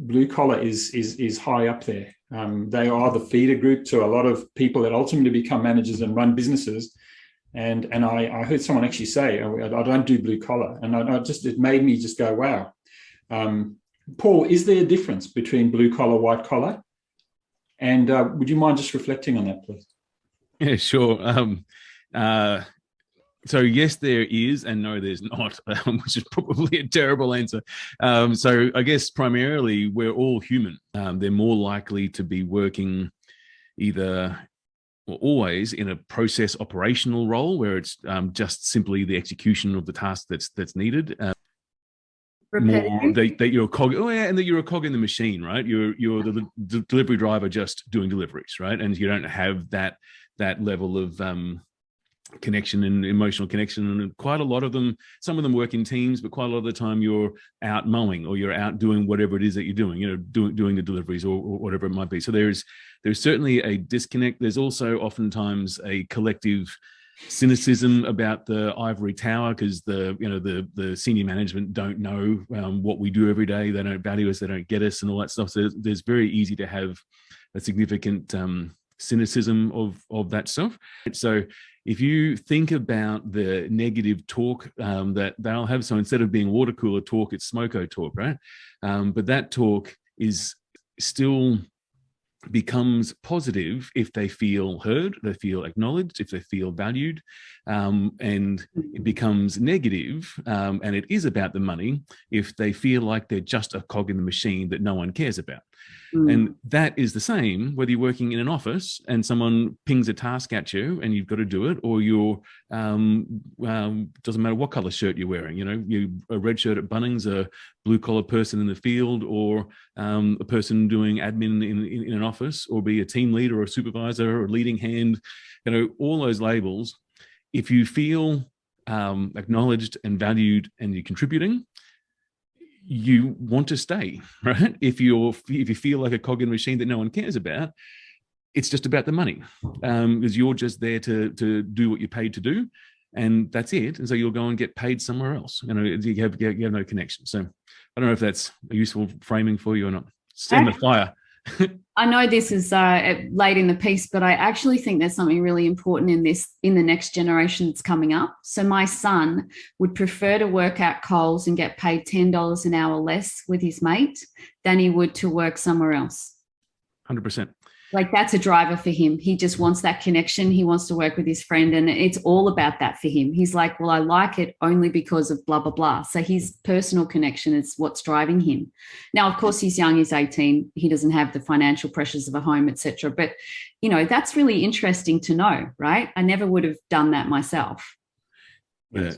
blue collar is high up there. They are the feeder group to a lot of people that ultimately become managers and run businesses. And I heard someone actually say, I don't do blue collar. And it made me just go, wow. Paul, is there a difference between blue collar, white collar? And would you mind just reflecting on that, please? Yeah, sure. So yes, there is, and no, there's not, which is probably a terrible answer. So I guess primarily we're all human. They're more likely to be working either or always in a process operational role where it's just simply the execution of the task that's needed. More that you're a cog, and that you're a cog in the machine, right? You're the delivery driver just doing deliveries, right? And you don't have that level of connection and emotional connection. And quite a lot of them, some of them work in teams, but quite a lot of the time you're out mowing or you're out doing whatever it is that you're doing, doing the deliveries or whatever it might be. So there's certainly a disconnect. There's also oftentimes a collective cynicism about the ivory tower because the senior management don't know what we do every day. They don't value us, they don't get us, and all that stuff. So there's very easy to have a significant cynicism of that stuff. So if you think about the negative talk that they'll have, so instead of being water cooler talk, it's smoko talk, right? But that talk is still becomes positive if they feel heard, they feel acknowledged, if they feel valued, and it becomes negative, and it is about the money if they feel like they're just a cog in the machine that no one cares about. And that is the same whether you're working in an office and someone pings a task at you and you've got to do it, or you're doesn't matter what color shirt you're wearing, you a red shirt at Bunnings, a blue collar person in the field, or a person doing admin in an office, or be a team leader or a supervisor or a leading hand, all those labels. If you feel acknowledged and valued and you're contributing, you want to stay, right? If you feel like a cog in a machine that no one cares about, it's just about the money, because you're just there to do what you're paid to do, and that's it. And so you'll go and get paid somewhere else. You have no connection. So I don't know if that's a useful framing for you or not. Stand the fire. I know this is late in the piece, but I actually think there's something really important in the next generation that's coming up. So my son would prefer to work at Coles and get paid $10 an hour less with his mate than he would to work somewhere else. 100%. Like, that's a driver for him. He just wants that connection. He wants to work with his friend, and it's all about that for him. He's like, well, I like it only because of blah, blah, blah. So his personal connection is what's driving him. Now, of course, he's young. He's 18. He doesn't have the financial pressures of a home, etc. But, that's really interesting to know, right? I never would have done that myself. Yeah.